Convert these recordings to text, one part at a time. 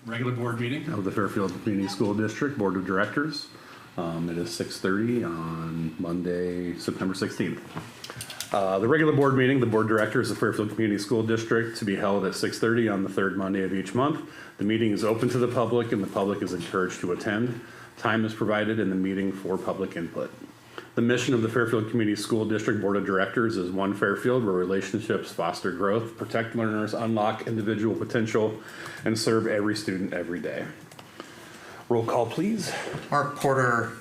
regular board meeting of the Fairfield Community School District Board of Directors. It is 6:30 on Monday, September 16th. The regular board meeting, the Board of Directors of Fairfield Community School District, to be held at 6:30 on the third Monday of each month. The meeting is open to the public and the public is encouraged to attend. Time is provided in the meeting for public input. The mission of the Fairfield Community School District Board of Directors is one Fairfield, where relationships foster growth, protect learners, unlock individual potential, and serve every student every day. Roll call, please. Mark Porter,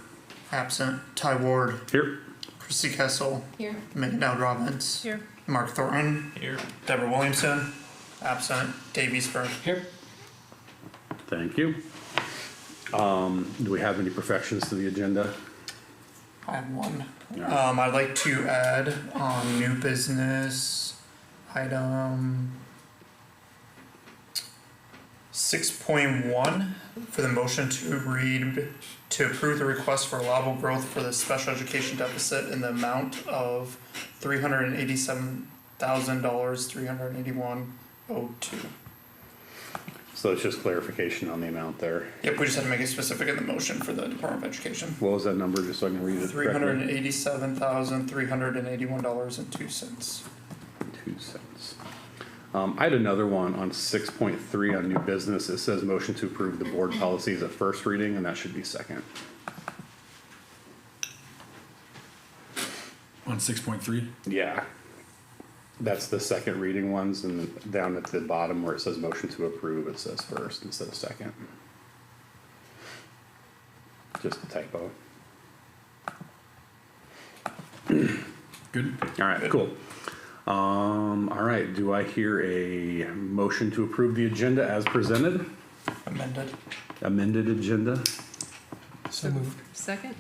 absent. Ty Ward, Here. Christy Kessel, Here. Megan Dowd Robbins, Here. Mark Thornton, here. Deborah Williamson, absent. Dave Eastburn. Here. Thank you. Do we have any perfections to the agenda? I have one. Yeah. I'd like to add on new business item 6.1 for the motion to read to approve the request for allowable growth for the special education deficit in the amount of $387,000, $381,002. So it's just clarification on the amount there. Yep, we just had to make it specific in the motion for the Department of Education. What was that number, just so I can read it correctly? $387,381.02. 2 cents. I had another one on 6.3 on new business. It says motion to approve the board policies at first reading, and that should be second. On 6.3. Yeah. That's the second reading ones, and down at the bottom where it says motion to approve, it says first instead of second. Just a typo. Good. All right, cool. All right, do I hear a motion to approve the agenda as presented? Amended. Amended agenda. So moved. Second?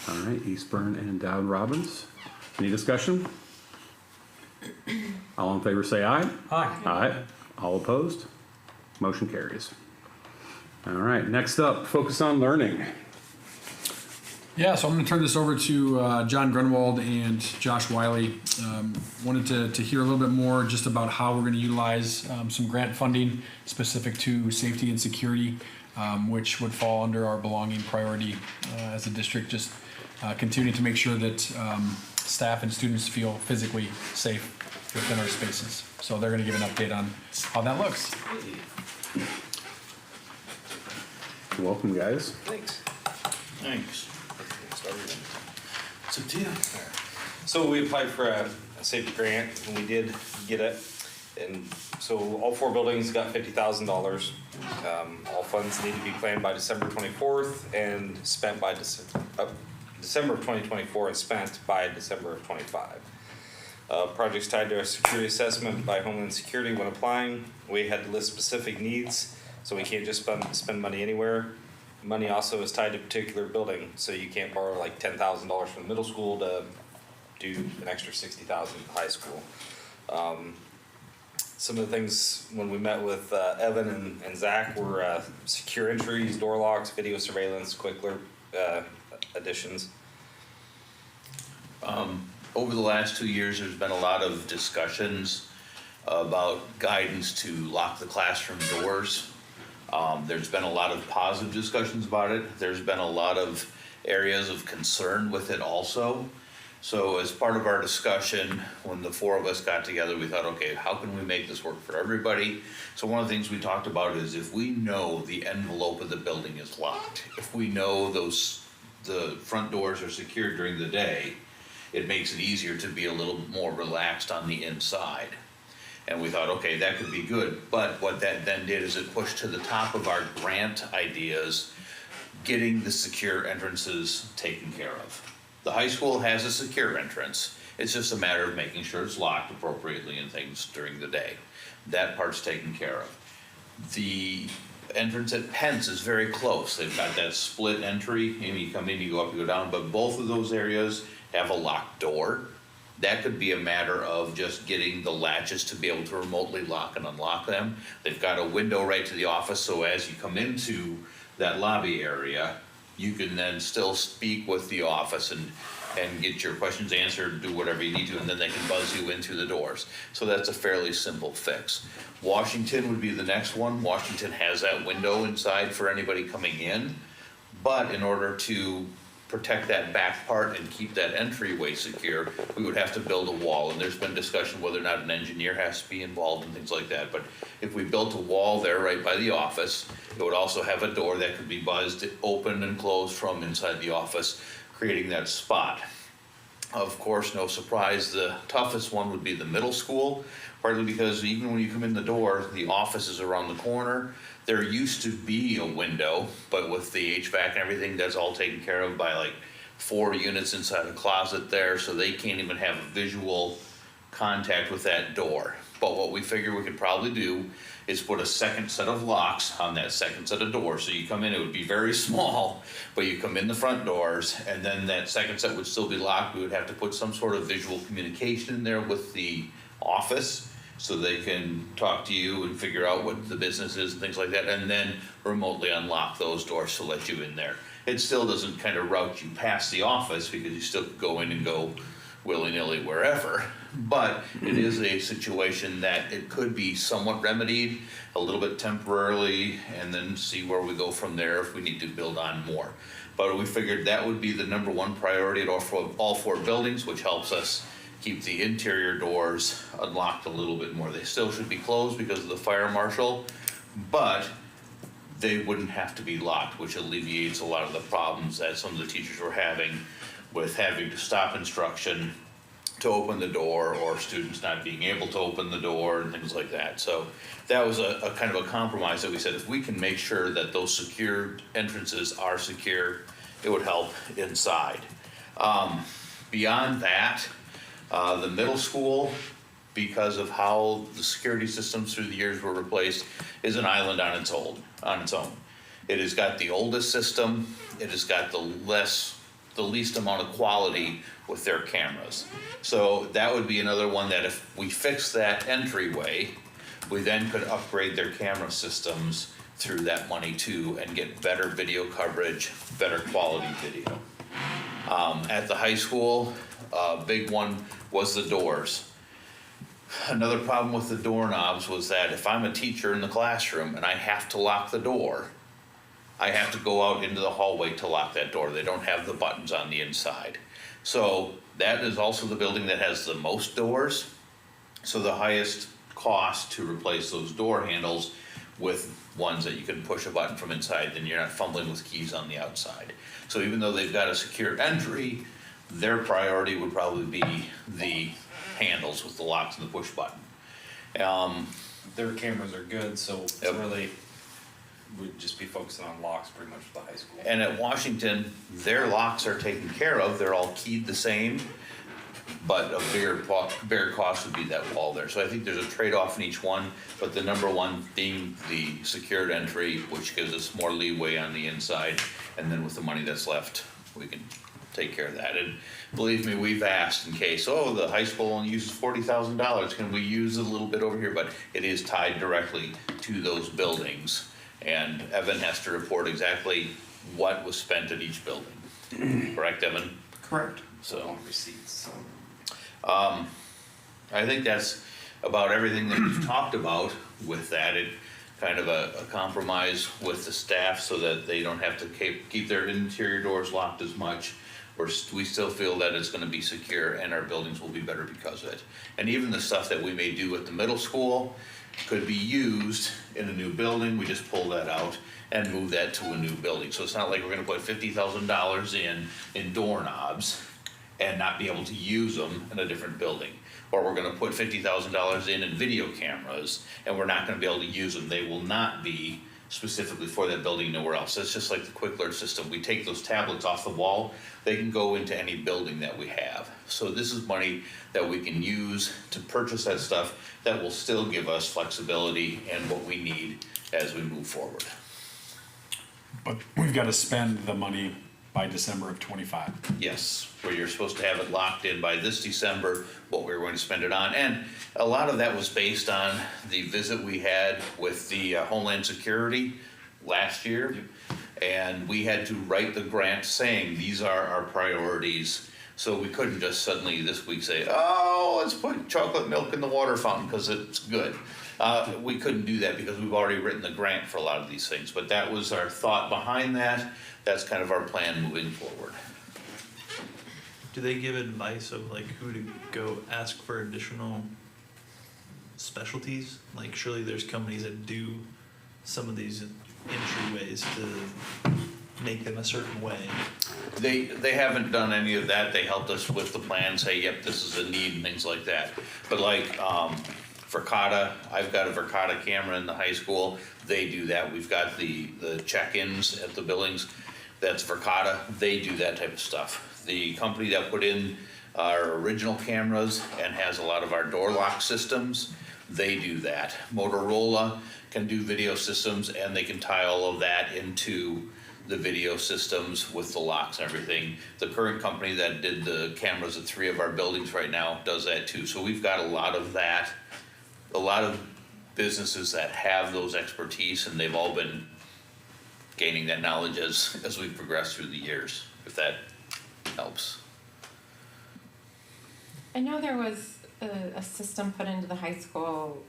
All right, Eastburn and Dowd Robbins. Any discussion? All in favor say aye. Aye. Aye. All opposed? Motion carries. All right, next up, focus on learning. Yeah, so I'm going to turn this over to John Grunwald and Josh Wiley. Wanted to hear a little bit more just about how we're going to utilize some grant funding specific to safety and security, which would fall under our belonging priority as a district, just continuing to make sure that staff and students feel physically safe within our spaces. So they're going to give an update on how that looks. Welcome, guys. Thanks. So we applied for a safety grant and we did get it. And so all 4 buildings got $50,000. All funds need to be planned by December 24th and spent by December of 2024 and spent by December of 25. Projects tied to our security assessment by Homeland Security when applying. We had to list specific needs, so we can't just spend money anywhere. Money also is tied to a particular building, so you can't borrow like $10,000 from the middle school to do an extra $60,000 at the high school. Some of the things when we met with Evan and Zach were secure entries, door locks, video surveillance, quick alert additions. Over the last 2 years, there's been a lot of discussions about guidance to lock the classroom doors. There's been a lot of positive discussions about it. There's been a lot of areas of concern with it also. So as part of our discussion, when the 4 of us got together, we thought, okay, how can we make this work for everybody? So one of the things we talked about is if we know the envelope of the building is locked, if we know the front doors are secured during the day, it makes it easier to be a little more relaxed on the inside. And we thought, okay, that could be good. But what that then did is it pushed to the top of our grant ideas, getting the secure entrances taken care of. The high school has a secure entrance. It's just a matter of making sure it's locked appropriately and things during the day. That part's taken care of. The entrance at Pence is very close. They've got that split entry. You come in, you go up, you go down, but both of those areas have a locked door. That could be a matter of just getting the latches to be able to remotely lock and unlock them. They've got a window right to the office, so as you come into that lobby area, you can then still speak with the office and and get your questions answered, do whatever you need to, and then they can buzz you in through the doors. So that's a fairly simple fix. Washington would be the next one. Washington has that window inside for anybody coming in, but in order to protect that back part and keep that entryway secure, we would have to build a wall, and there's been discussion whether or not an engineer has to be involved and things like that. But if we built a wall there right by the office, it would also have a door that could be buzzed open and closed from inside the office, creating that spot. Of course, no surprise, the toughest one would be the middle school, partly because even when you come in the door, the office is around the corner. There used to be a window, but with the HVAC and everything, that's all taken care of by like 4 units inside a closet there, so they can't even have a visual contact with that door. But what we figure we could probably do is put a second set of locks on that second set of doors. So you come in, it would be very small, but you come in the front doors, and then that second set would still be locked. We would have to put some sort of visual communication in there with the office, so they can talk to you and figure out what the business is and things like that, and then remotely unlock those doors to let you in there. It still doesn't kind of route you past the office, because you still go in and go willy-nilly wherever, but it is a situation that it could be somewhat remedied a little bit temporarily, and then see where we go from there if we need to build on more. But we figured that would be the #1 priority at all 4 buildings, which helps us keep the interior doors unlocked a little bit more. They still should be closed because of the fire marshal, but they wouldn't have to be locked, which alleviates a lot of the problems that some of the teachers were having with having to stop instruction to open the door, or students not being able to open the door and things like that. So that was a kind of a compromise that we said, if we can make sure that those secured entrances are secure, it would help inside. Beyond that, the middle school, because of how the security systems through the years were replaced, is an island on its own. It has got the oldest system. It has got the least amount of quality with their cameras. So that would be another one that if we fix that entryway, we then could upgrade their camera systems through that money too, and get better video coverage, better quality video. At the high school, a big one was the doors. Another problem with the doorknobs was that if I'm a teacher in the classroom and I have to lock the door, I have to go out into the hallway to lock that door. They don't have the buttons on the inside. So that is also the building that has the most doors. So the highest cost to replace those door handles with ones that you can push a button from inside, then you're not fumbling with keys on the outside. So even though they've got a secure entry, their priority would probably be the handles with the locks and the push button. Their cameras are good, so it's Yep. really, we'd just be focusing on locks pretty much for the high school. And at Washington, their locks are taken care of. They're all keyed the same, but a bigger cost would be that wall there. So I think there's a trade-off in each one, but the #1 being the secured entry, which gives us more leeway on the inside, and then with the money that's left, we can take care of that. And believe me, we've asked in case, the high school only uses $40,000, can we use a little bit over here? But it is tied directly to those buildings, and Evan has to report exactly what was spent at each building. Correct, Evan? Correct. So, Receipts. I think that's about everything that we've talked about with that. It kind of a compromise with the staff so that they don't have to keep their interior doors locked as much. We still feel that it's gonna be secure, and our buildings will be better because of it. And even the stuff that we may do at the middle school could be used in a new building. We just pull that out and move that to a new building. So it's not like we're gonna put $50,000 in doorknobs and not be able to use them in a different building. Or we're gonna put $50,000 in video cameras, and we're not gonna be able to use them. They will not be specifically for that building nowhere else. It's just like the quick alert system. We take those tablets off the wall, they can go into any building that we have. So this is money that we can use to purchase that stuff that will still give us flexibility and what we need as we move forward. But we've got to spend the money by December of '25. Yes, where you're supposed to have it locked in by this December, what we were going to spend it on. And a lot of that was based on the visit we had with the Homeland Security last year. And we had to write the grant saying, these are our priorities So we couldn't just suddenly this week say, oh, let's put chocolate milk in the water fountain because it's good. We couldn't do that because we've already written the grant for a lot of these things, but that was our thought behind that. That's kind of our plan moving forward. Do they give advice of like who to go ask for additional specialties? Like surely there's companies that do some of these entryways to make them a certain way. They haven't done any of that. They helped us with the plan, say, yep, this is a need and things like that. But like Verkada, I've got a Verkada camera in the high school. They do that. We've got the check-ins at the buildings. That's Verkada. They do that type of stuff. The company that put in our original cameras and has a lot of our door lock systems, they do that. Motorola can do video systems and they can tie all of that into the video systems with the locks and everything. The current company that did the cameras at 3 of our buildings right now does that too. So we've got a lot of that, a lot of businesses that have those expertise, and they've all been gaining that knowledge as we progress through the years, if that helps. I know there was a system put into the high school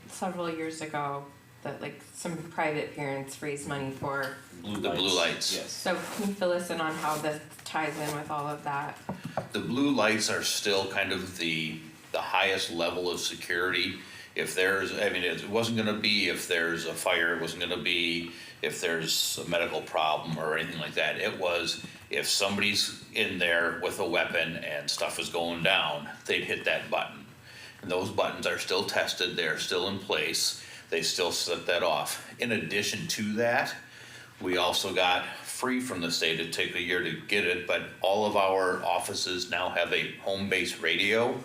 several years ago that like some private parents raised money for. The blue lights. Yes. So can you fill us in on how this ties in with all of that? The blue lights are still kind of the highest level of security. If there's, I mean, it wasn't gonna be if there's a fire, it wasn't gonna be if there's a medical problem or anything like that. It was if somebody's in there with a weapon and stuff is going down, they'd hit that button. And those buttons are still tested, they're still in place, they still set that off. In addition to that, we also got free from the state, it'd take a year to get it, but all of our offices now have a home-based radio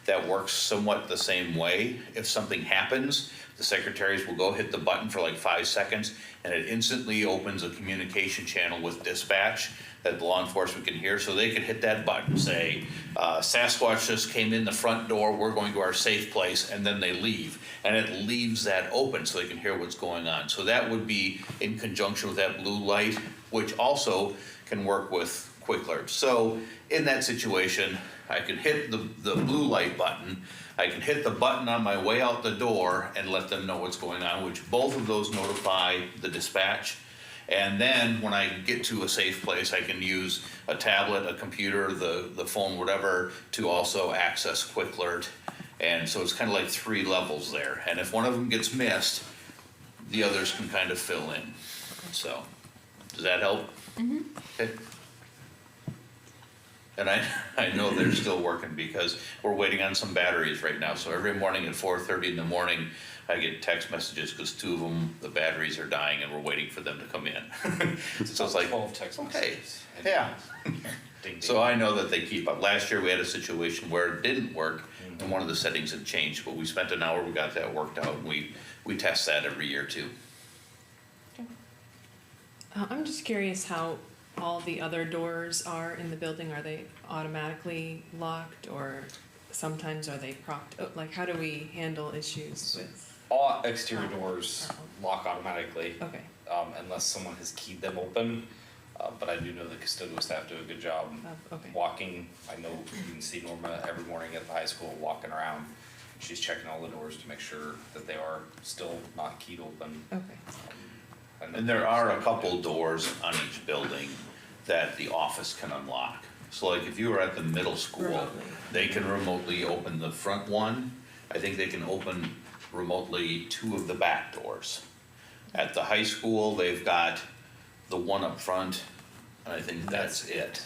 that works somewhat the same way. If something happens, the secretaries will go hit the button for like 5 seconds and it instantly opens a communication channel with dispatch that the law enforcement can hear. So they can hit that button, say, Sasquatch just came in the front door, we're going to our safe place, and then they leave. And it leaves that open so they can hear what's going on. So that would be in conjunction with that blue light, which also can work with quick alerts. So in that situation, I can hit the blue light button, I can hit the button on my way out the door and let them know what's going on, which both of those notify the dispatch. And then when I get to a safe place, I can use a tablet, a computer, the phone, whatever, to also access quick alert. And so it's kind of like 3 levels there. And if one of them gets missed, the others can kind of fill in. So, does that help? Mm-hmm. Okay. And I know they're still working because we're waiting on some batteries right now. So every morning at 4:30 in the morning, I get text messages because 2 of them, the batteries are dying and we're waiting for them to come in. So it's like, 12 text okay, messages. yeah. Ding, ding. So I know that they keep up. Last year we had a situation where it didn't work and one of the settings had changed, but we spent an hour, we got that worked out, and we test that every year too. I'm just curious how all the other doors are in the building. Are they automatically locked, or sometimes are they propped? Like, how do we handle issues with? All exterior doors lock automatically, Okay. unless someone has keyed them open. But I do know the custodial staff do a good job Okay. walking. I know you can see Norma every morning at the high school walking around. She's checking all the doors to make sure that they are still not keyed open. Okay. And there are a couple doors on each building that the office can unlock. So like if you were at the middle school, Remotely. they can remotely open the front one. I think they can open remotely 2 of the back doors. At the high school, they've got the one up front, and I think that's it.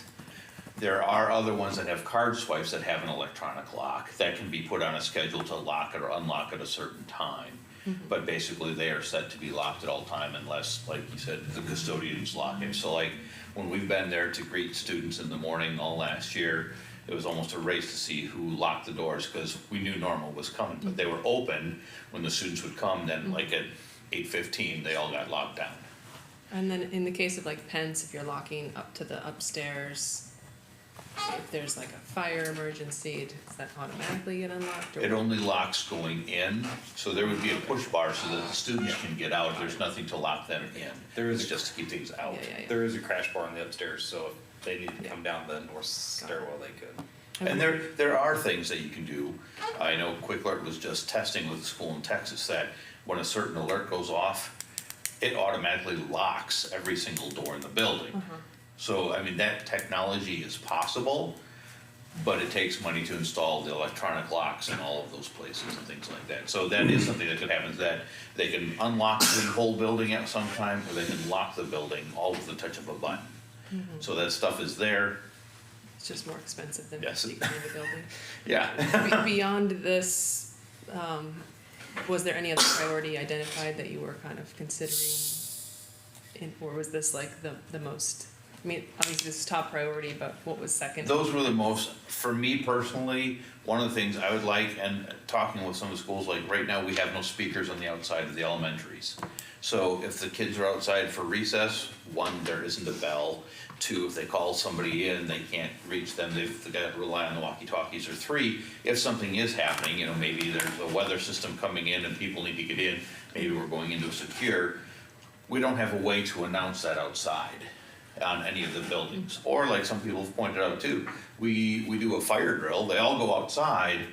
There are other ones that have card swipes that have an electronic lock that can be put on a schedule to lock it or unlock at a certain time. But basically, they are set to be locked at all time unless, like you said, the custodians lock it. So like, when we've been there to greet students in the morning all last year, it was almost a race to see who locked the doors, because we knew Norma was coming, but they were open when the students would come, then like at 8:15, they all got locked down. And then in the case of like Pence, if you're locking up to the upstairs if there's like a fire emergency, does that automatically get unlocked? Or It only locks going in, so there would be a push bar so that the students can get out. There's nothing to lock them in. There is It's just to keep things out. Yeah. There is a crash bar on the upstairs, so if they needed to come down the north stairwell, they could. And there are things that you can do. I know Quick Alert was just testing with a school in Texas that when a certain alert goes off, it automatically locks every single door in the building. So, I mean, that technology is possible, but it takes money to install the electronic locks in all of those places and things like that. So that is something that could happen, is that they can unlock the whole building at some time, or they can lock the building all with the touch of a button. So that stuff is there. It's just more expensive than Yes. decommissioning the building. Yeah. Beyond this, was there any other priority identified that you were kind of considering? Or was this like the most, I mean, obviously this is top priority, but what was second? Those were the most, for me personally, one of the things I would like, and talking with some of the schools, like right now, we have no speakers on the outside of the elementaries. So if the kids are outside for recess, one, there isn't a bell. Two, if they call somebody in, they can't reach them, they've got to rely on the walkie-talkies. Or three, if something is happening, you know, maybe there's a weather system coming in and people need to get in, maybe we're going into a secure, we don't have a way to announce that outside on any of the buildings. Or like some people have pointed out too, we do a fire drill, they all go outside,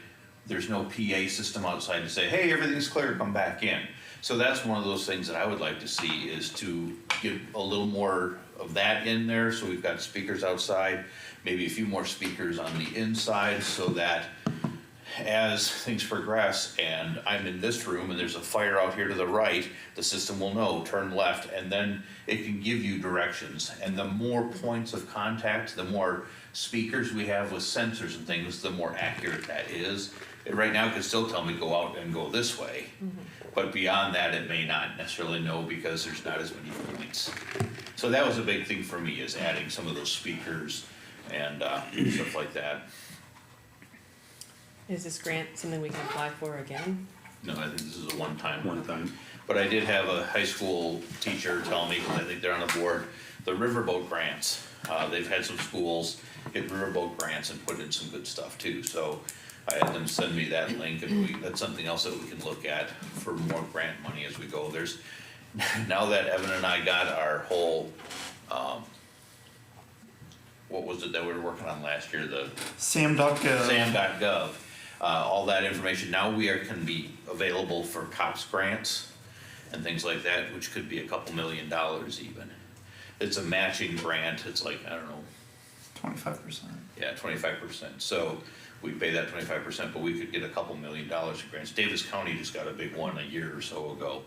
there's no PA system outside to say, hey, everything's clear, come back in. So that's one of those things that I would like to see, is to get a little more of that in there, so we've got speakers outside, maybe a few more speakers on the inside, so that as things progress and I'm in this room and there's a fire out here to the right, the system will know, turn left, and then it can give you directions. And the more points of contact, the more speakers we have with sensors and things, the more accurate that is. It right now can still tell me go out and go this way, but beyond that it may not necessarily know because there's not as many points. So that was a big thing for me, is adding some of those speakers and stuff like that. Is this grant something we can apply for again? No, I think this is a one-time. One time. But I did have a high school teacher tell me, because I think they're on the board, the riverboat grants. They've had some schools get riverboat grants and put in some good stuff too. So I had them send me that link, and that's something else that we can look at for more grant money as we go. There's, now that Evan and I got our whole, what was it that we were working on last year, the Sam.gov. SAM.gov, all that information, now can be available for COPS grants and things like that, which could be a couple $1 million even. It's a matching grant, it's like, I don't know, 25%. yeah, 25%. So we pay that 25%, but we could get a couple $1 million in grants. Davis County just got a big one a year or so ago,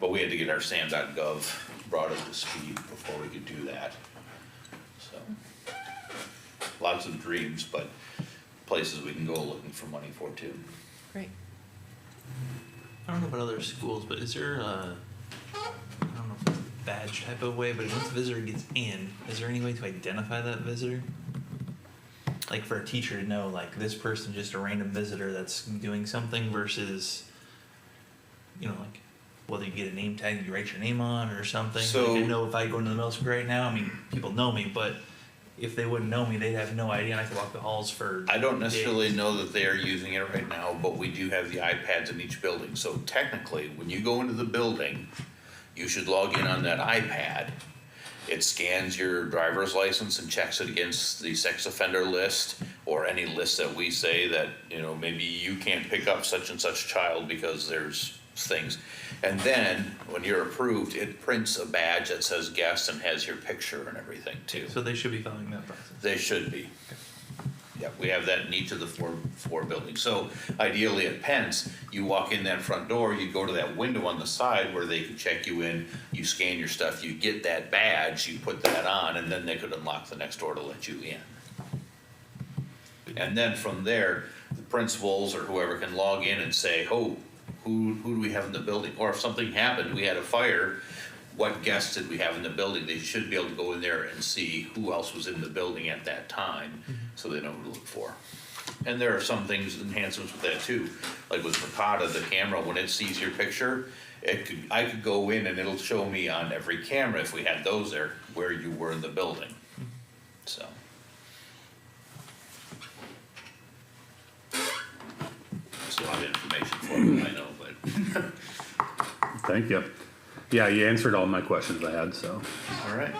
but we had to get our SAM.gov brought up to speed before we could do that. So, lots of dreams, but places we can go looking for money for too. Great. I don't know about other schools, but is there a, I don't know if it's a badge type of way, but once a visitor gets in, is there any way to identify that visitor? Like for a teacher to know, like, this person just a random visitor that's doing something versus, you know, like, whether you get a name tag you write your name on or something. So- like I know if I go into the middle school right now, I mean, people know me, but if they wouldn't know me, they'd have no idea, and I could walk the halls for I don't necessarily days. know that they are using it right now, but we do have the iPads in each building. So technically, when you go into the building, you should log in on that iPad. It scans your driver's license and checks it against the sex offender list or any list that we say that, you know, maybe you can't pick up such and such child because there's things. And then, when you're approved, it prints a badge that says guest and has your picture and everything too. So they should be following that process. They should be. Yeah, we have that in each of the four buildings. So ideally at Pence, you walk in that front door, you go to that window on the side where they can check you in, you scan your stuff, you get that badge, you put that on, and then they could unlock the next door to let you in. And then from there, the principals or whoever can log in and say, oh, who do we have in the building? Or if something happened, we had a fire, what guests did we have in the building? They should be able to go in there and see who else was in the building at that time, so they know who to look for. And there are some things, enhancements with that too. Like with Verkada, the camera, when it sees your picture, I could go in and it'll show me on every camera, if we had those there, where you were in the building. So. a lot of information for you, I know, but. Thank you. Yeah, you answered all my questions I had, so. All right.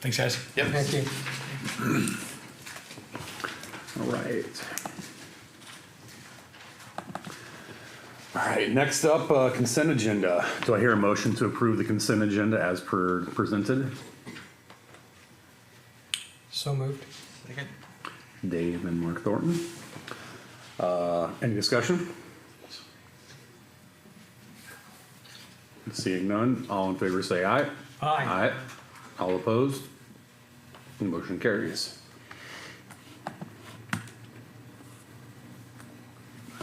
Thanks, guys. Yep. Thank you. All right. All right, next up, consent agenda. Do I hear a motion to approve the consent agenda as presented? So moved. Second. Dave and Mark Thornton. Any discussion? Seeing none, all in favor say aye. Aye. Aye. All opposed? Motion carries.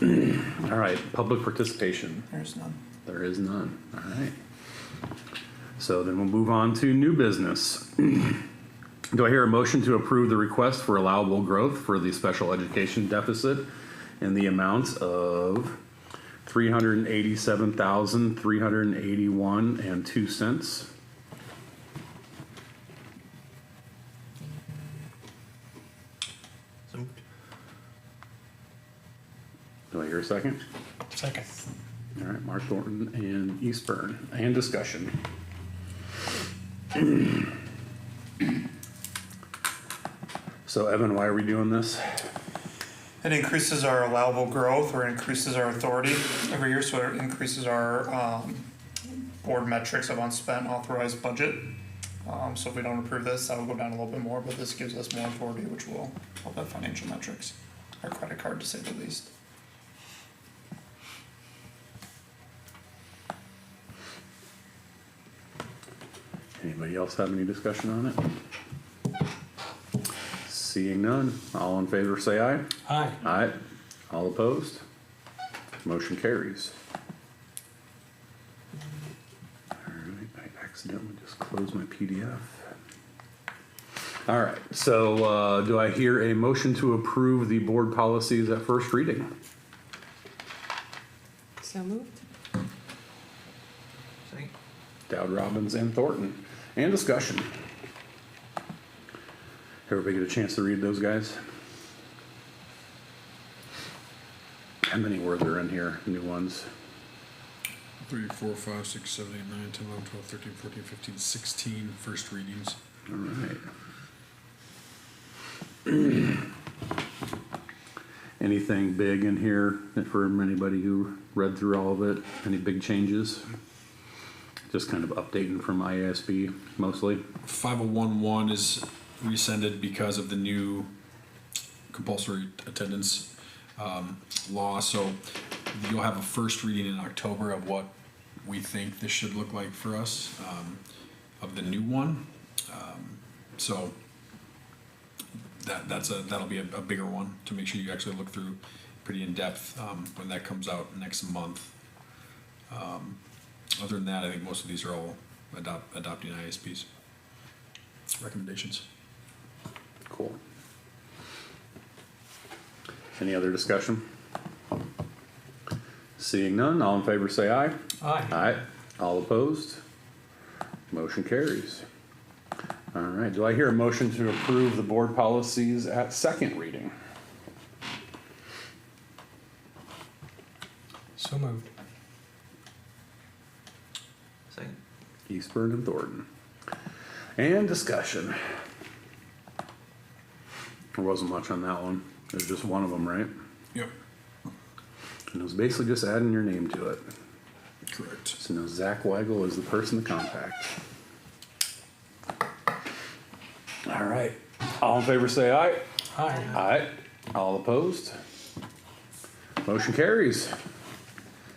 All right, public participation. There's none. There is none. All right. So then we'll move on to new business. Do I hear a motion to approve the request for allowable growth for the special education deficit in the amount of $387,381.02? So moved. Do I hear a second? Second. All right, Mark Thornton and Eastburn, and discussion. So Evan, why are we doing this? It increases our allowable growth or increases our authority every year, so it increases our board metrics of unspent authorized budget. So if we don't approve this, that'll go down a little bit more, but this gives us more authority, which will help our financial metrics, our credit card to say the least. Anybody else have any discussion on it? Seeing none, all in favor say aye. Aye. Aye. All opposed? Motion carries. All right, I accidentally just closed my PDF. All right, so do I hear a motion to approve the board policies at first reading? So moved. Second. Dowd, Robbins, and Thornton. And discussion. Everybody get a chance to read those, guys? How many were there in here, new ones? 3, 4, 5, 6, 7, 8, 9, 10, 11, 12, 13, 14, 15, 16 first readings. All right. Anything big in here for anybody who read through all of it? Any big changes? Just kind of updating from IASB mostly. 5011 is rescinded because of the new compulsory attendance law. So you'll have a first reading in October of what we think this should look like for us of the new one. So that'll be a bigger one to make sure you actually look through pretty in depth when that comes out next month. Other than that, I think most of these are all adopting ISP's recommendations. Cool. Any other discussion? Seeing none, all in favor say aye. Aye. Aye. All opposed? Motion carries. All right, do I hear a motion to approve the board policies at second reading? So moved. Second. Eastburn and Thornton. And discussion. There wasn't much on that one. There's just one of them, right? Yep, And it was basically just adding your name to it. correct. So now Zach Weigel is the person to contact. All right. All in favor say aye. Aye. Aye. All opposed? Motion carries.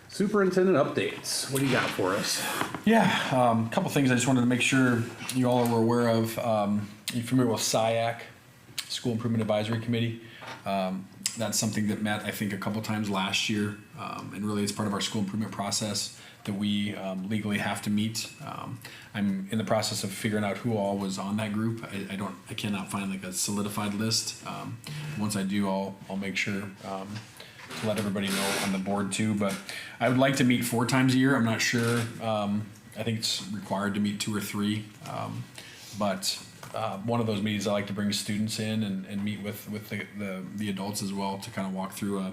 Superintendent updates. What do you got for us? Yeah, a couple things I just wanted to make sure you all were aware of. You familiar with SIAC, School Improvement Advisory Committee? That's something that met, I think, a couple times last year, and really it's part of our school improvement process that we legally have to meet. I'm in the process of figuring out who all was on that group. I cannot find like a solidified list. Once I do, I'll make sure to let everybody know on the board too. But I would like to meet 4 times a year. I'm not sure. I think it's required to meet 2 or 3. But one of those meetings I like to bring students in and meet with the adults as well to kind of walk through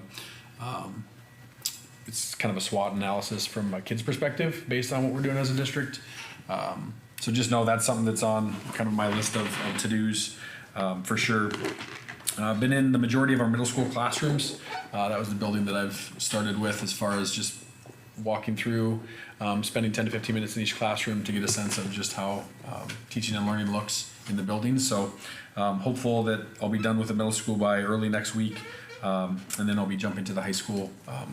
it's kind of a SWOT analysis from a kid's perspective based on what we're doing as a district. So just know that's something that's on kind of my list of to-dos for sure. I've been in the majority of our middle school classrooms. That was the building that I've started with as far as just walking through, spending 10 to 15 minutes in each classroom to get a sense of just how teaching and learning looks in the building. So hopeful that I'll be done with the middle school by early next week, and then I'll be jumping to the high school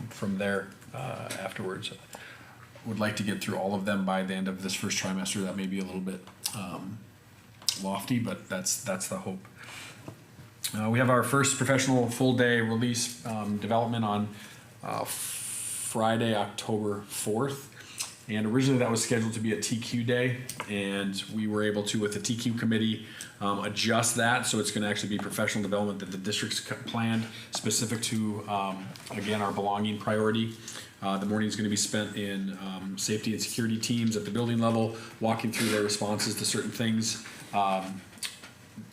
from there afterwards. Would like to get through all of them by the end of this first trimester. That may be a little bit lofty, but that's the hope. We have our first professional full day release development on Friday, October 4th. And originally that was scheduled to be a TQ day, and we were able to, with the TQ committee, adjust that. So it's going to actually be professional development that the district's planned specific to, again, our belonging priority. The morning is going to be spent in safety and security teams at the building level, walking through their responses to certain things,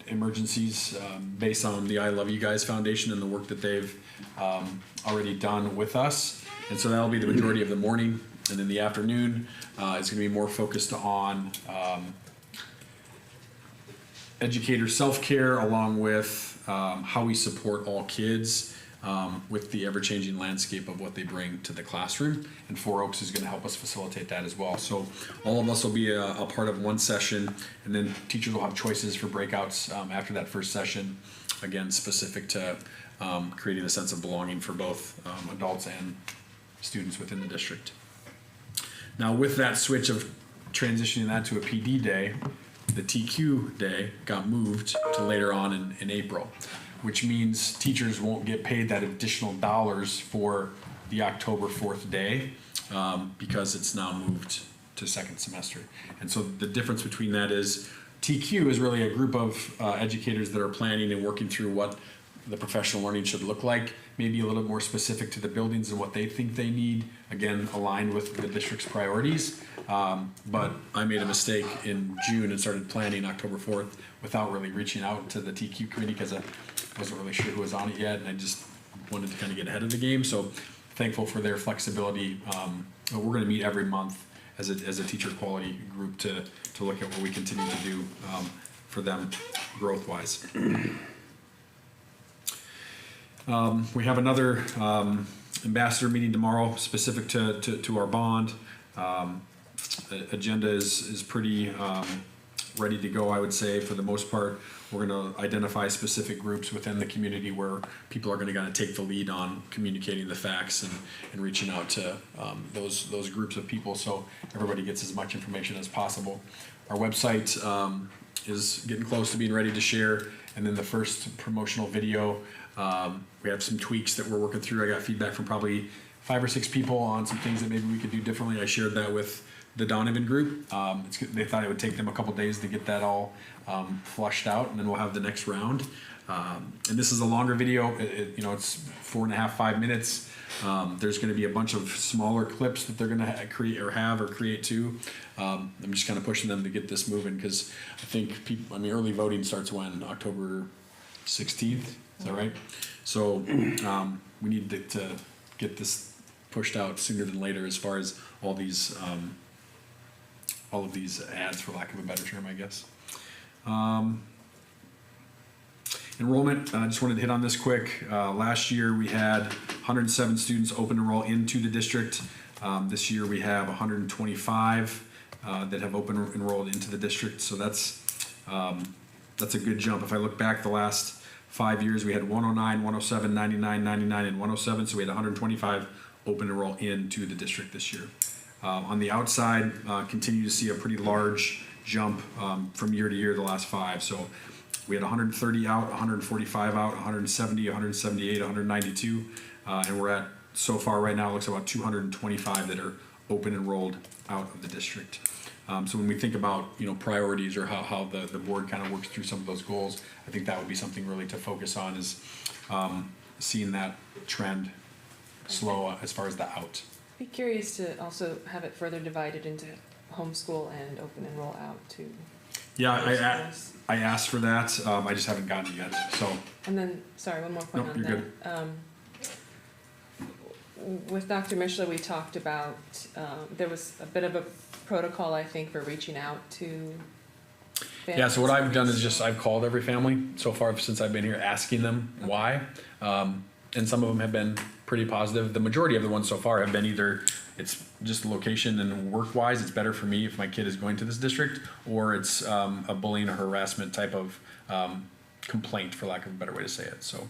emergencies, based on the I Love You Guys Foundation and the work that they've already done with us. And so that'll be the majority of the morning. And in the afternoon, it's going to be more focused on educator self-care, along with how we support all kids with the ever-changing landscape of what they bring to the classroom. And Four Oaks is going to help us facilitate that as well. So all of us will be a part of one session, and then teachers will have choices for breakouts after that first session, again, specific to creating a sense of belonging for both adults and students within the district. Now, with that switch of transitioning that to a PD day, the TQ day got moved to later on in April, which means teachers won't get paid that additional dollars for the October 4th day because it's now moved to second semester. And so the difference between that is TQ is really a group of educators that are planning and working through what the professional learning should look like, maybe a little more specific to the buildings and what they think they need, again, aligned with the district's priorities. But I made a mistake in June and started planning October 4th without really reaching out to the TQ committee because I wasn't really sure who was on it yet, and I just wanted to kind of get ahead of the game. So thankful for their flexibility. We're going to meet every month as a teacher quality group to look at what we continue to do for them growth-wise. We have another ambassador meeting tomorrow specific to our bond. The agenda is pretty ready to go, I would say, for the most part. We're going to identify specific groups within the community where people are going to kind of take the lead on communicating the facts and reaching out to those groups of people so everybody gets as much information as possible. Our website is getting close to being ready to share, and then the first promotional video, we have some tweaks that we're working through. I got feedback from probably 5 or 6 people on some things that maybe we could do differently. I shared that with the Donovan group. They thought it would take them a couple days to get that all flushed out, and then we'll have the next round. And this is a longer video. It's 4.5, 5 minutes. There's going to be a bunch of smaller clips that they're going to create too. I'm just kind of pushing them to get this moving because I think early voting starts when? October 16th. Is that right? So we need to get this pushed out sooner than later as far as all of these ads, for lack of a better term, I guess. Enrollment, I just wanted to hit on this quick. Last year we had 107 students open enroll into the district. This year we have 125 that have open enrolled into the district. So that's a good jump. If I look back the last 5 years, we had 109, 107, 99, 99, and 107. So we had 125 open enroll into the district this year. On the outside, continue to see a pretty large jump from year to year the last 5. So we had 130 out, 145 out, 170, 178, 192, and we're at, so far right now, it looks about 225 that are open enrolled out of the district. So when we think about priorities or how the board kind of works through some of those goals, I think that would be something really to focus on is seeing that trend slow as far as the out. Be curious to also have it further divided into homeschool and open enroll out too. Yeah, I asked for that. I just haven't gotten it yet. So. And then, sorry, one more point Nope, on you're that. with Dr. Mishler, we talked about, there was a bit of a protocol, I think, for reaching out to families. Yeah, so what I've done is just, I've called every family so far since I've been here, asking them why. And some of them have been pretty positive. The majority of the ones so far have been either, it's just location and work-wise, it's better for me if my kid is going to this district, or it's a bullying or harassment type of complaint, for lack of a better way to say it. So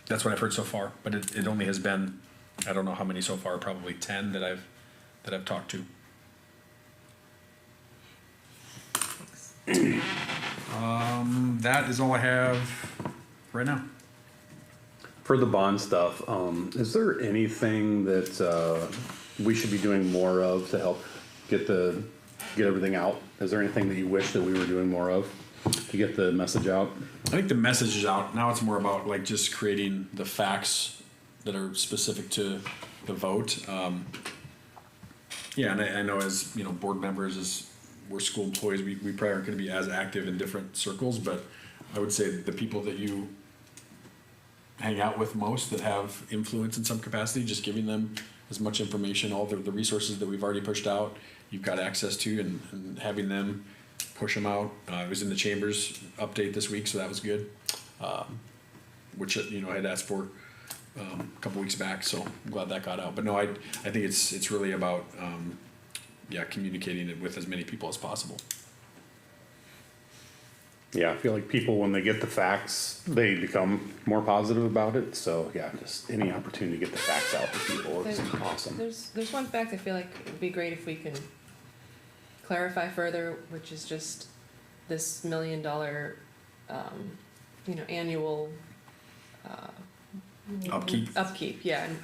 that's what I've heard so far, but it only has been, I don't know how many so far, probably 10 that I've talked to. That is all I have right now. For the bond stuff, is there anything that we should be doing more of to help get everything out? Is there anything that you wish that we were doing more of to get the message out? I think the message is out. Now it's more about like just creating the facts that are specific to the vote. Yeah, and I know as, you know, board members, as we're school employees, we probably aren't gonna be as active in different circles, but I would say the people that you hang out with most that have influence in some capacity, just giving them as much information, all the resources that we've already pushed out, you've got access to, and having them push them out. I was in the chambers update this week, so that was good. Which, you know, I had asked for a couple weeks back, so I'm glad that got out. But no, I think it's really about communicating it with as many people as possible. Yeah, I feel like people, when they get the facts, they become more positive about it. So yeah, just any opportunity to get the facts out to people is awesome. There's one fact I feel like it would be great if we can clarify further, which is just this $1 million, annual Upkeep. Upkeep, yeah. And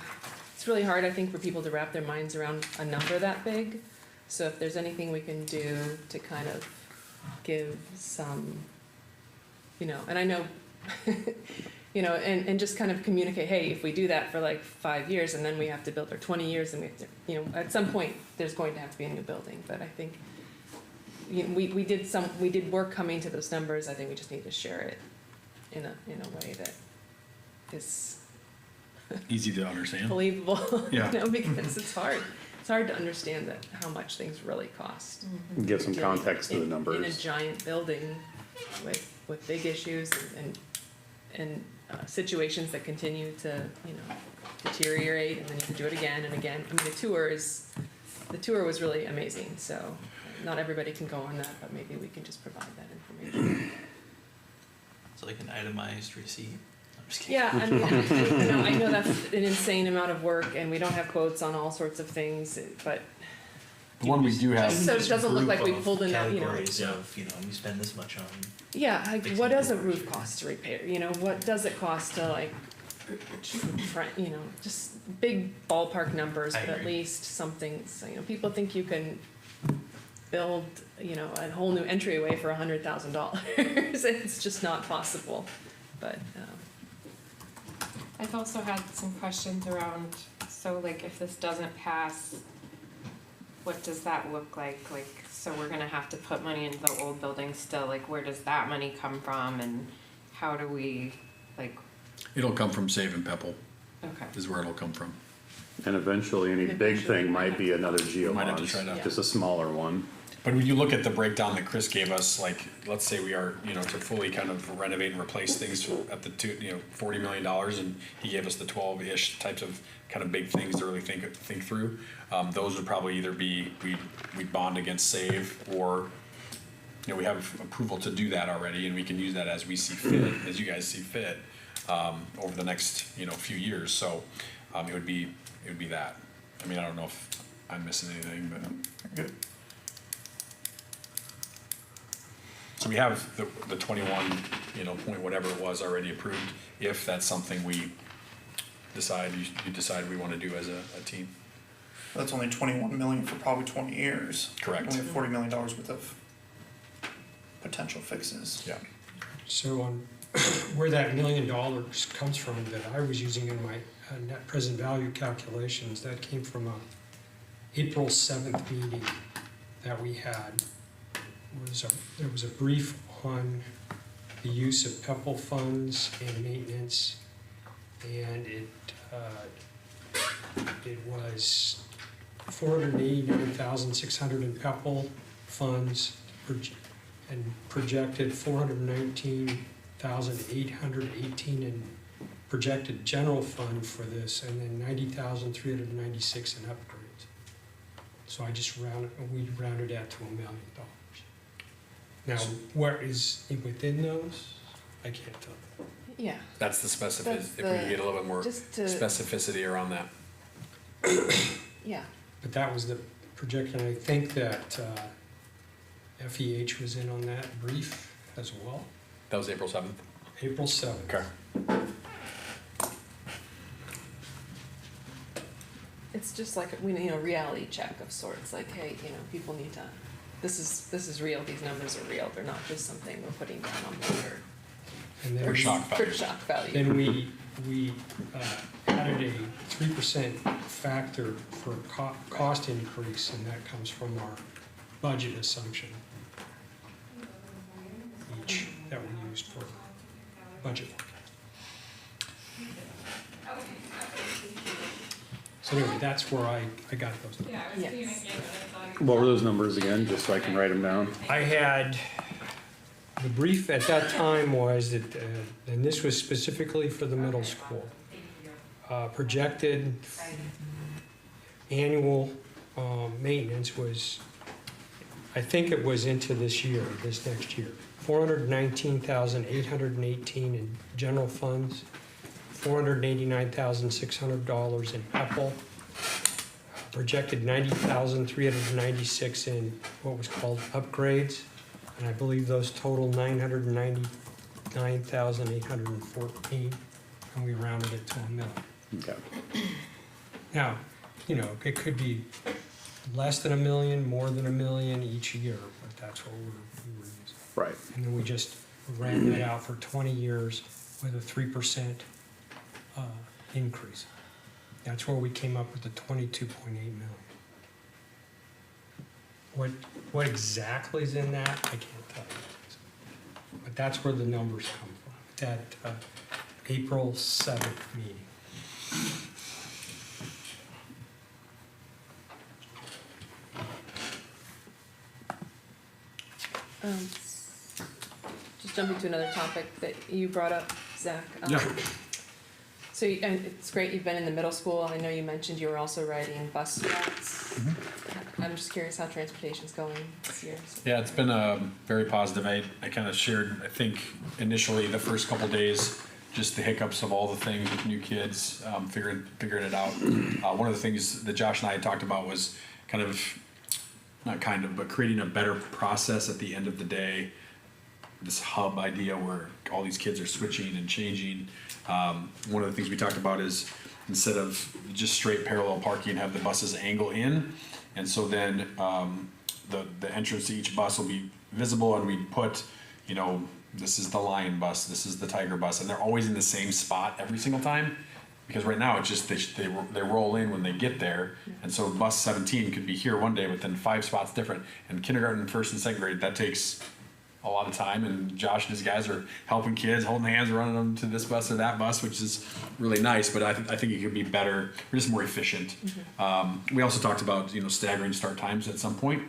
it's really hard, I think, for people to wrap their minds around a number that big. So if there's anything we can do to kind of give some, and I know, and just kind of communicate, hey, if we do that for like 5 years and then we have to build, or 20 years, and we have to, at some point there's going to have to be a new building. But I think, we did work coming to those numbers. I think we just need to share it in a way that is Easy to understand. believable, Yeah. because it's hard. It's hard to understand that how much things really cost. Give some context to the In a numbers. giant building with big issues and situations that continue to, deteriorate, and then you can do it again and again. I mean, the tour was really amazing, so not everybody can go on that, but maybe we can just provide that information. It's like an itemized receipt. I'm just kidding. Yeah, I mean, I know that's an insane amount of work, and we don't have quotes on all sorts of things, but The one we do have, so it doesn't look like we pulled in that, Categories of, you spend this much on. Yeah, like what does a roof cost to repair? What does it cost to just big ballpark numbers, I but at agree. least something. So, people think you can build, a whole new entryway for $100,000. It's just not possible. But I've also had some questions around, so like if this doesn't pass, what does that look like? Like, so we're gonna have to put money into the old building still, like where does that money come from, and how do we, it'll come from Save and Pepple, okay. is where it'll come from. And eventually, any big thing might be another geo Might have to bond, try to- just a smaller one. But when you look at the breakdown that Chris gave us, like, let's say we are, to fully kind of renovate and replace things at the $40 million, and he gave us the 12-ish types of kind of big things to really think through. Those would probably either be, we bond against Save, or, we have approval to do that already, and we can use that as we see fit, as you guys see fit, over the next, few years. So, it would be that. I mean, I don't know if I'm missing anything, but. Good. So we have the 21, point whatever it was already approved, if that's something we decide, you decide we want to do as a team. That's only 21 million for probably 20 years. Correct. And we have $40 million worth of potential fixes. Yeah. So on where that $1 million comes from that I was using in my net present value calculations, that came from a April 7th meeting that we had. There was a brief on the use of PEPL funds and maintenance, and it It was 489,600 in PEPAL funds and projected 419,818 in projected general fund for this, and then 90,396 in upgrades. So we rounded that to $1 million. Now, what is within those, I can't tell. Yeah, That's the specificity, That's if we the- could get a little bit more just to, specificity around that. yeah, But that was the projection. I think that FEH was in on that brief as well, That was April 7th. April 7th. Okay. it's just like, reality check of sorts, like, hey, people need to, this is real, these numbers are real, they're not just something we're putting down on paper And then For we- shock for value. shock value. Then we added a 3% factor for cost increase, and that comes from our budget assumption each that we used for budget. So anyway, that's where I got those numbers. Yes. What were those numbers again, just so I can write them down? I had, the brief at that time was that, and this was specifically for the middle school, projected annual maintenance was, I think it was into this next year, 419,818 in general funds, $489,600 in PEPAL, projected 90,396 in what was called upgrades, and I believe those total 999,814, and we rounded it to $1 million. Okay. Now, it could be less than $1 million, more than $1 million each year, but that's what we were using. Right. And then we just ran it out for 20 years with a 3% increase. That's where we came up with the 22.8 million. What exactly is in that, I can't tell you. But that's where the numbers come from, that April 7th meeting. Just jumping to another topic that you brought up, Zach. Yeah. So, and it's great you've been in the middle school. I know you mentioned you were also riding bus routes. I'm just curious how transportation's going this year. So. Yeah, it's been very positive. I kind of shared, I think, initially the first couple days, just the hiccups of all the things with new kids, figuring it out. One of the things that Josh and I had talked about was but creating a better process at the end of the day. This hub idea where all these kids are switching and changing. One of the things we talked about is instead of just straight parallel parking, have the buses angle in. And so then the entrance to each bus will be visible, and we put, this is the lion bus, this is the tiger bus, and they're always in the same spot every single time. Because right now it's just they roll in when they get there, and so bus 17 could be here one day, but then 5 spots different. And kindergarten, first and second grade, that takes a lot of time, and Josh and his guys are helping kids, holding hands, running them to this bus or that bus, which is really nice. But I think it could be better, or just more efficient. We also talked about staggering start times at some point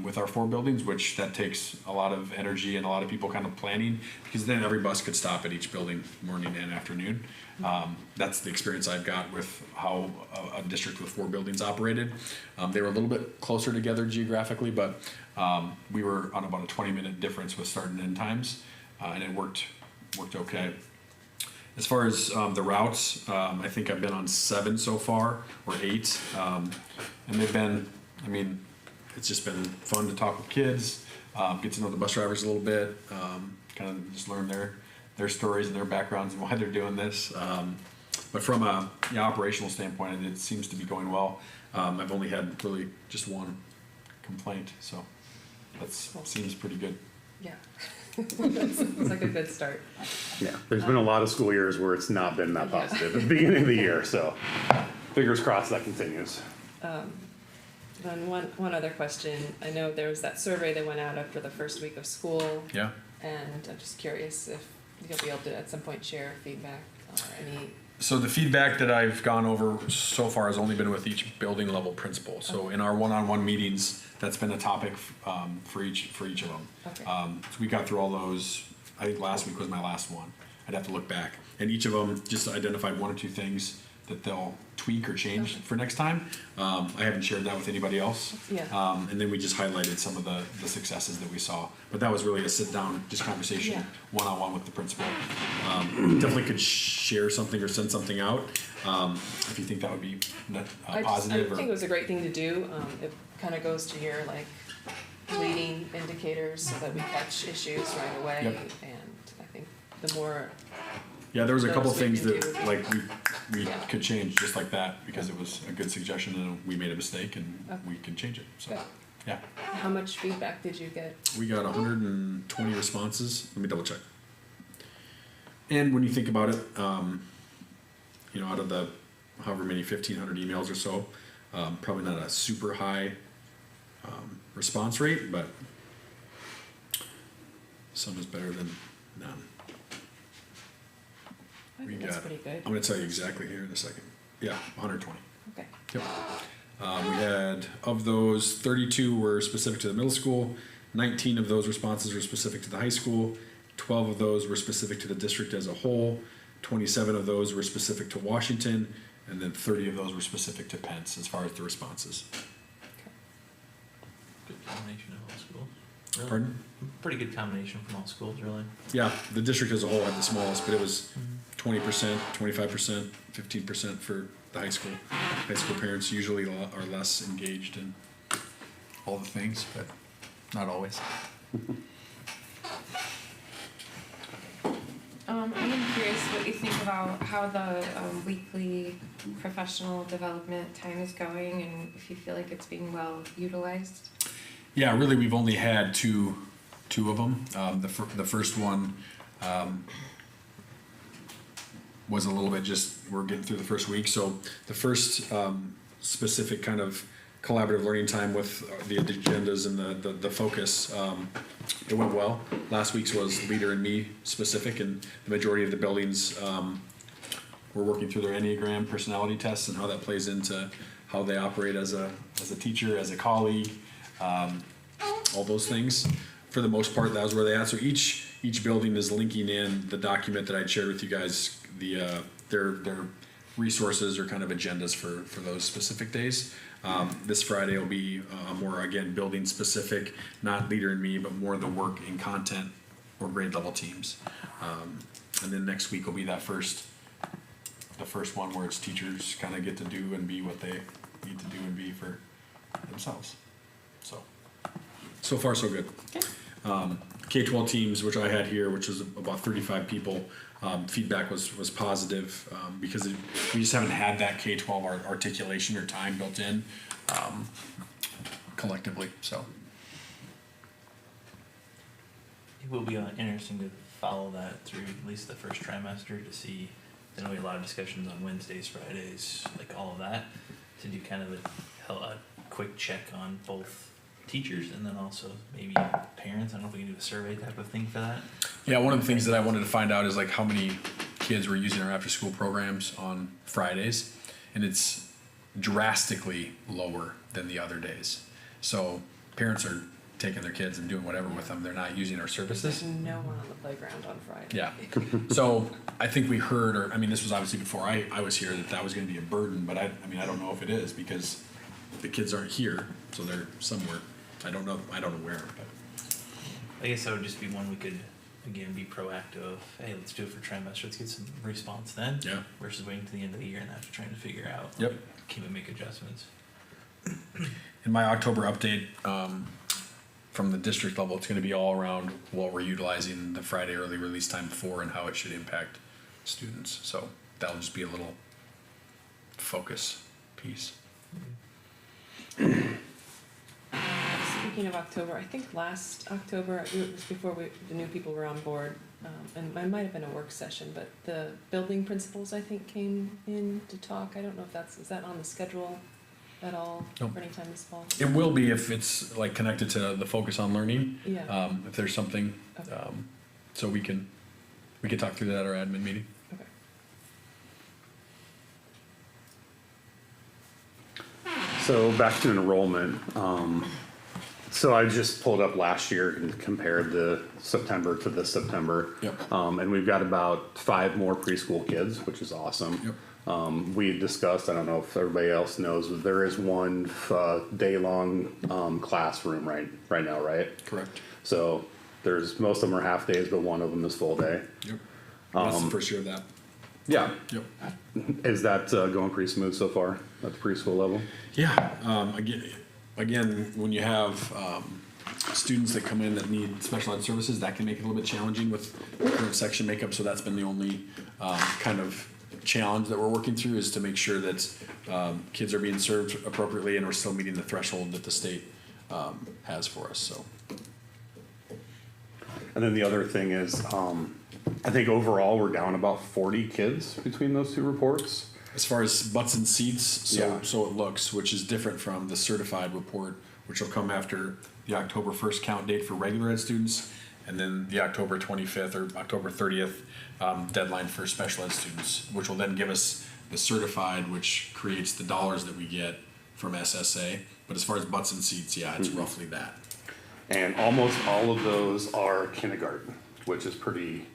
with our 4 buildings, which that takes a lot of energy and a lot of people kind of planning, because then every bus could stop at each building morning and afternoon. That's the experience I've got with how a district with 4 buildings operated. They were a little bit closer together geographically, but we were on about a 20-minute difference with start and end times, and it worked okay. As far as the routes, I think I've been on 7 so far, or 8, and they've been, it's just been fun to talk with kids, get to know the bus drivers a little bit, kind of just learn their stories and their backgrounds and why they're doing this. But from a operational standpoint, it seems to be going well. I've only had really just 1 complaint, so that seems pretty good. Yeah, it's like a good start. Yeah, there's been a lot of school years where it's not been that positive at the beginning of the year, so fingers crossed that continues. Then one other question. I know there was that survey that went out after the first week of school, Yeah. and I'm just curious if you'll be able to at some point share feedback or any So the feedback that I've gone over so far has only been with each building level principal. So in our one-on-one meetings, that's been a topic for each of them. Okay. So we got through all those. I think last week was my last one. I'd have to look back, and each of them just identified one or two things that they'll tweak or change for next time. I haven't shared that with anybody else. Yeah. And then we just highlighted some of the successes that we saw. But that was really a sit down, just conversation, Yeah. one-on-one with the principal. Definitely could share something or send something out if you think that would be I positive. think it was a great thing to do. It kind of goes to your like leading indicators so that we catch issues right away. Yep. And I think the more, Yeah, there was a couple those we things can that do. like we Yeah. could change just like that because it was a good suggestion and we made a mistake and Okay. we can change it. So Good. yeah, how much feedback did you get? we got 120 responses. Let me double check. And when you think about it, out of the however many 1,500 emails or so, probably not a super high response rate, but some is better than none. I We think that's got- pretty good. I'm going to tell you exactly here in a second. Yeah, 120. Okay. Yep. We had, of those, 32 were specific to the middle school, 19 of those responses were specific to the high school, 12 of those were specific to the district as a whole, 27 of those were specific to Washington, and then 30 of those were specific to Pence as far as the responses. Good combination of all schools. Really. Pardon? Pretty good combination from all schools, really. Yeah, the district as a whole had the smallest, but it was 20%, 25%, 15% for the high school. High school parents usually are less engaged in all the things, but not always. I am curious what you think about how the weekly professional development time is going and if you feel like it's being well utilized. Yeah, really, we've only had two of them. The first one was a little bit just, we're getting through the first week. So the first specific kind of collaborative learning time with the agendas and the focus, it went well. Last week's was Leader and Me specific, and the majority of the buildings were working through their Enneagram personality tests and how that plays into how they operate as a teacher, as a colleague, all those things. For the most part, that was where they at. So each building is linking in the document that I'd shared with you guys, their resources or kind of agendas for those specific days. This Friday will be more, again, building specific, not Leader and Me, but more the work and content or grade level teams. And then next week will be the first one where it's teachers kind of get to do and be what they need to do and be for themselves. So far so good. K-12 teams, which I had here, which was about 35 people, feedback was positive because we just haven't had that K-12 articulation or time built in collectively. So It will be interesting to follow that through at least the first trimester to see. There's gonna be a lot of discussions on Wednesdays, Fridays, like all of that, to do kind of a quick check on both teachers and then also maybe parents. I don't know if we can do a survey type of thing for that. yeah, one of the things that I wanted to find out is like how many kids were using our after-school programs on Fridays, and it's drastically lower than the other days. So parents are taking their kids and doing whatever with them. They're not using our services. There's no one on the playground on Friday. Yeah. So I think we heard, or I mean, this was obviously before I was here, that was going to be a burden, but I don't know if it is because the kids aren't here, so they're somewhere. I don't know where. But. I guess that would just be one we could, again, be proactive of, hey, let's do it for trimester, let's get some response then. Yeah. Versus waiting to the end of the year and after trying to figure out. Yep. Can we make adjustments? In my October update from the district level, it's going to be all around what we're utilizing the Friday early release time for and how it should impact students. So that'll just be a little focus piece. Speaking of October, I think last October, it was before the new people were on board, and it might have been a work session, but the building principals, I think, came in to talk. I don't know if is that on the schedule at all Nope. for any time this fall? It will be if it's like connected to the focus on learning. Yeah. If there's something, Okay. so we can talk through that at our admin meeting. Okay. So back to enrollment. So I just pulled up last year and compared the September to this September. Yep. And we've got about 5 more preschool kids, which is awesome. Yep. We discussed, I don't know if everybody else knows, but there is one day-long classroom right now, right? Correct. So there's, most of them are half days, but one of them is full day. Yep. That's the first year of that. Yeah. Yep. Is that going pretty smooth so far at the preschool level? Yeah, again, when you have students that come in that need special ed services, that can make it a little bit challenging with current section makeup. So that's been the only kind of challenge that we're working through, is to make sure that kids are being served appropriately and we're still meeting the threshold that the state has for us. So And then the other thing is, I think overall we're down about 40 kids between those two reports. as far as butts and seats, Yeah. so it looks, which is different from the certified report, which will come after the October 1st count date for regular ed students, and then the October 25th or October 30th deadline for special ed students, which will then give us the certified, which creates the dollars that we get from SSA. But as far as butts and seats, yeah, it's roughly that. And almost all of those are kindergarten, which is pretty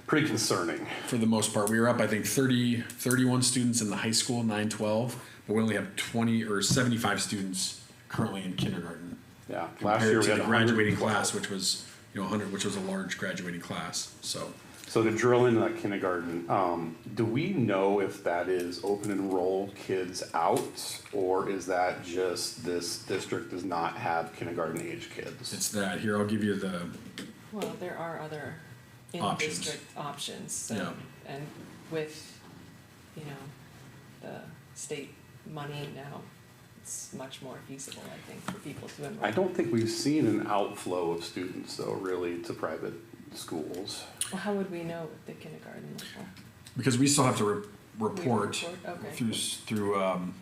concerning. For the most part, we were up, I think, 31 students in the high school, 9-12, but we only have 20 or 75 students currently in kindergarten. Yeah, last year Compared we to had the graduating 112. class, which was, 100, which was a large graduating class, so. So to drill into that kindergarten, do we know if that is open enrolled kids out, or is that just this district does not have kindergarten age kids? It's that, here, I'll give you the, Well, there are other Options. in-district options, so, Yeah. and with, the state money now, it's much more feasible, I think, for people to enroll. I don't think we've seen an outflow of students though, really, to private schools. Well, how would we know at the kindergarten level? because we still have to report Okay. through,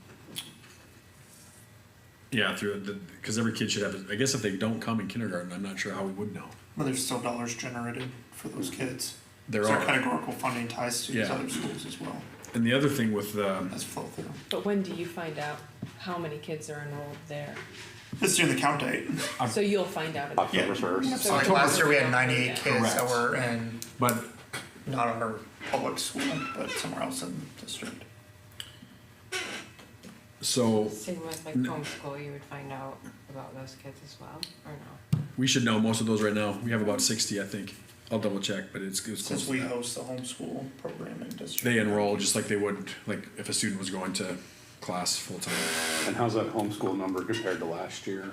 because every kid should have, I guess if they don't come in kindergarten, I'm not sure how we would know. But there's still dollars generated for those kids. There So our are, categorical funding ties to these Yeah. other schools as well, and the other thing with the, as flow through. But when do you find out how many kids are enrolled there? This during the count date. So you'll find out. October 1st. So like last year we had 98 Yeah. kids that Correct. were in, but not our public school, but somewhere else in the district. so Same with like homeschool, you would find out about those kids as well, or no? we should know most of those right now. We have about 60, I think. I'll double check, but it's close Since to we that. host the homeschool program in district. They enroll just like they would, like if a student was going to class full time. And how's that homeschool number compared to last year?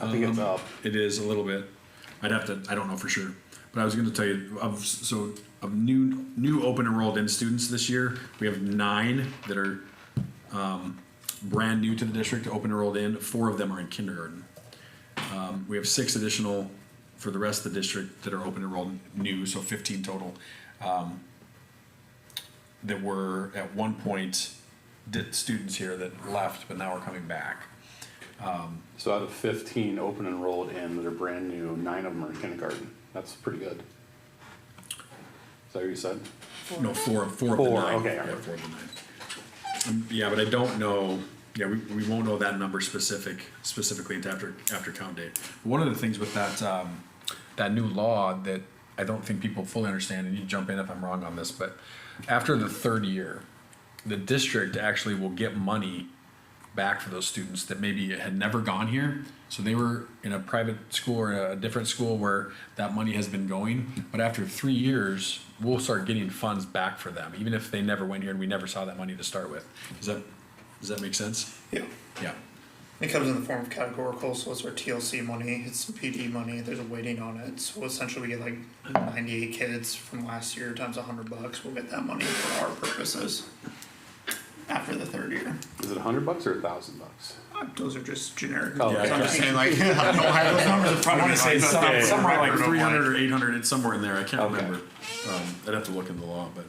I think it's up. It is a little bit. I don't know for sure, but I was gonna tell you, of new open enrolled in students this year, we have 9 that are, brand new to the district, open enrolled in, 4 of them are in kindergarten. We have 6 additional for the rest of the district that are open enrolled new, so 15 total. That were at one point, students here that left, but now are coming back. So out of 15 open enrolled in that are brand new, 9 of them are in kindergarten. That's pretty good. Is that what you said? No, four of the 4, 9. okay, Yeah, alright. 4 of the 9. Yeah, but I don't know, we won't know that number specifically until after count date. One of the things with that new law that I don't think people fully understand, and you jump in if I'm wrong on this, but after the 3rd year, the district actually will get money back for those students that maybe had never gone here. So they were in a private school or a different school where that money has been going. But after 3 years, we'll start getting funds back for them, even if they never went here and we never saw that money to start with. Does that make sense? Yeah. Yeah. It comes in the form of categorical, so it's our TLC money, it's some PD money, there's a weighting on it, so essentially we get like 98 kids from last year times $100, we'll get that money for our purposes. After the 3rd year. Is it $100 or $1,000? Those are just generic. Oh, numbers. okay. I'm just saying like, I don't have those numbers in front of me. Say but somewhere like record of 300 or 800, it's somewhere in there, I can't Okay. remember. I'd have to look in the law, but.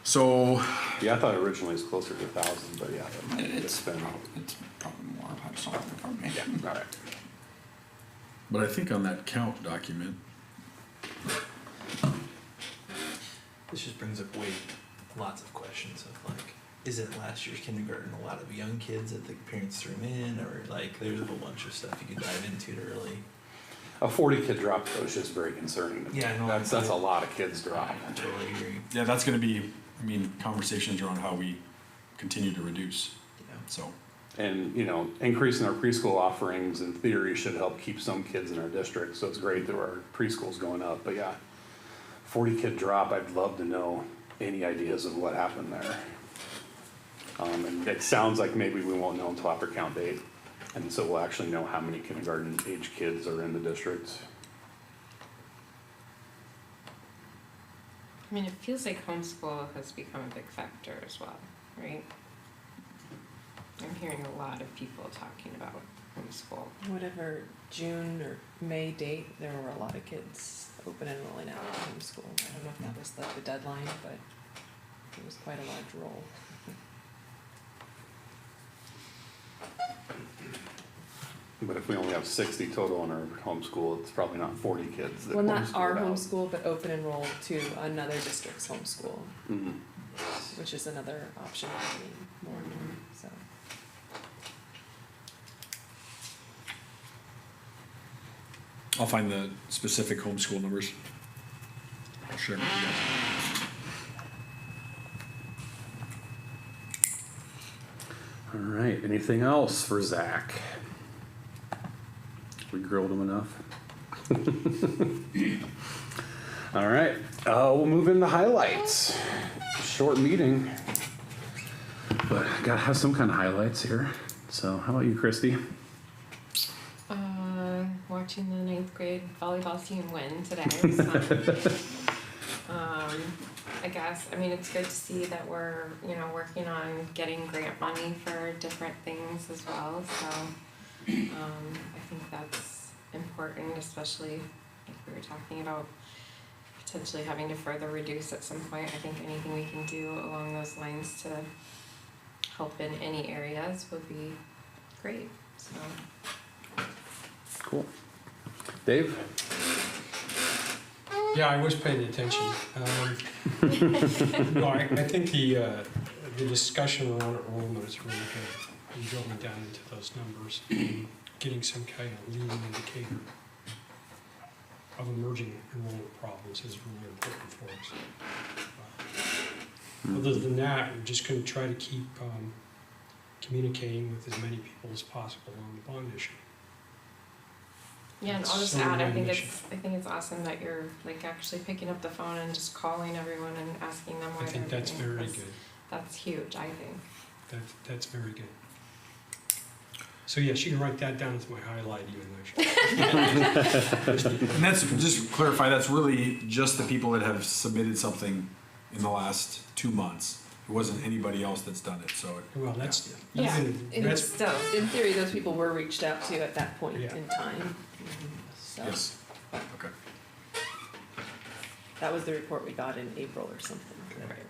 So, Yeah, I thought originally it was closer to 1,000, but yeah, it's been, It's probably more, I just don't have it in front of me. yeah, all right. but I think on that count document, This just brings up lots of questions of like, is it last year's kindergarten a lot of young kids that the parents threw in, or like there's a whole bunch of stuff you could dive into to really. A 40-kid drop though is just very concerning. Yeah, I know. That's a lot of kids drop. I totally agree. Yeah, that's gonna be, I mean, conversations around how we continue to reduce, Yeah. so. And, you know, increasing our preschool offerings in theory should help keep some kids in our district, so it's great that our preschool's going up, but yeah. 40-kid drop, I'd love to know any ideas of what happened there. And it sounds like maybe we won't know until after count date, and so we'll actually know how many kindergarten age kids are in the district. I mean, it feels like homeschool has become a big factor as well, right? I'm hearing a lot of people talking about homeschool. Whatever June or May date, there were a lot of kids open enrolling out of homeschool. I don't know if that was the deadline, but it was quite a large role. But if we only have 60 total in our homeschool, it's probably not 40 kids that Well, not homeschooled our out. homeschool, but open enroll to another district's homeschool, Mhm. which is another option happening more and more, so. I'll find the specific homeschool numbers. I'll share them with you guys. All right, anything else for Zach? We grilled him enough. All right, we'll move into highlights. Short meeting, but gotta have some kind of highlights here. So how about you, Christy? Watching the 9th grade volleyball team win today was fun. I guess, I mean, it's good to see that we're, you know, working on getting grant money for different things as well, so, I think that's important, especially if we were talking about potentially having to further reduce at some point. I think anything we can do along those lines to help in any areas would be great, so. Cool. Dave? Yeah, I was paying attention. No, I think the discussion around enrollment is really good. And drilling down into those numbers, and getting some kind of leading indicator of emerging enrollment problems is really important for us. Other than that, we're just gonna try to keep communicating with as many people as possible on the bond issue. Yeah, and I'll just So add, I many think it's awesome that you're like actually picking up the phone and just calling everyone and asking them why I think they're that's doing very this. good. That's huge, I think. That's very good. So yes, you can write that down as my highlight even though. And that's, just to clarify, that's really just the people that have submitted something in the last 2 months. It wasn't anybody else that's done it, so. Well, that's, Yeah, even, And that's, still, in theory, those people were reached out to at that point Yeah. in time. So Yes, okay. that was the report we got in April or something.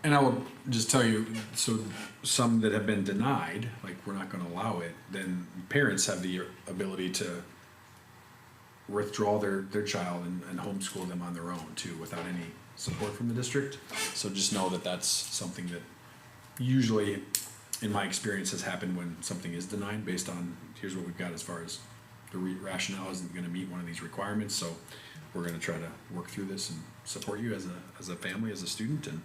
And I will just tell you, so some that have been denied, like we're not gonna allow it, then parents have the ability to withdraw their child and homeschool them on their own too, without any support from the district. So just know that that's something that usually, in my experience, has happened when something is denied based on, here's what we've got as far as the rationale isn't gonna meet one of these requirements, so we're gonna try to work through this and support you as a family, as a student, and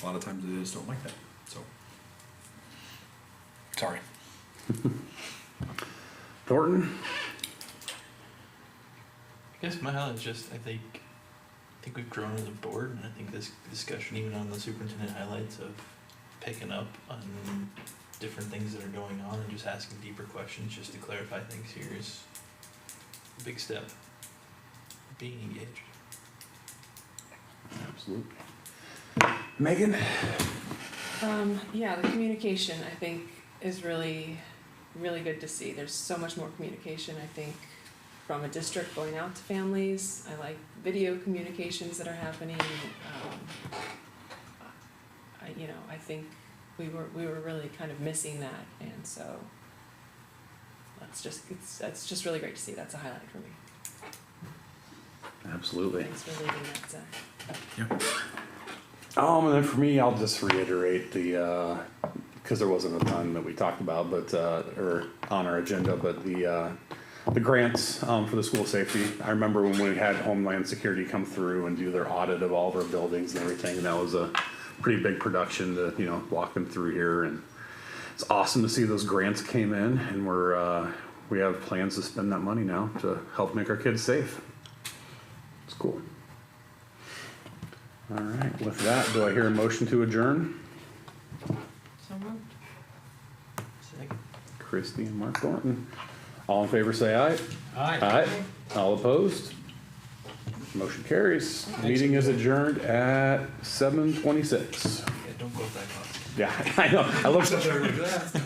a lot of times they just don't like that, so. Sorry. Thornton? I guess my highlight is just I think we've grown as a board, and I think this discussion, even on the superintendent highlights of picking up on different things that are going on and just asking deeper questions just to clarify things here is a big step. Being engaged. Absolutely. Megan? Yeah, the communication, I think, is really, really good to see. There's so much more communication, I think, from a district going out to families. I like video communications that are happening. I think we were really kind of missing that, and so that's just really great to see. That's a highlight for me. Absolutely. Thanks for leading that, Zach. Yeah. And then for me, I'll just reiterate the, because there wasn't a ton that we talked about, but, or on our agenda, but the grants, for the school safety. I remember when we had Homeland Security come through and do their audit of all of our buildings and everything, and that was a pretty big production to, walk them through here, and it's awesome to see those grants came in, and we have plans to spend that money now to help make our kids safe. It's cool. All right, with that, do I hear a motion to adjourn? So moved. Second. Christie and Mark Thornton. All in favor, say aye. Aye. Aye. All opposed? Motion carries. Meeting is adjourned at 7:26. Yeah, don't go with that cost. Yeah, I know. I looked, Look at that.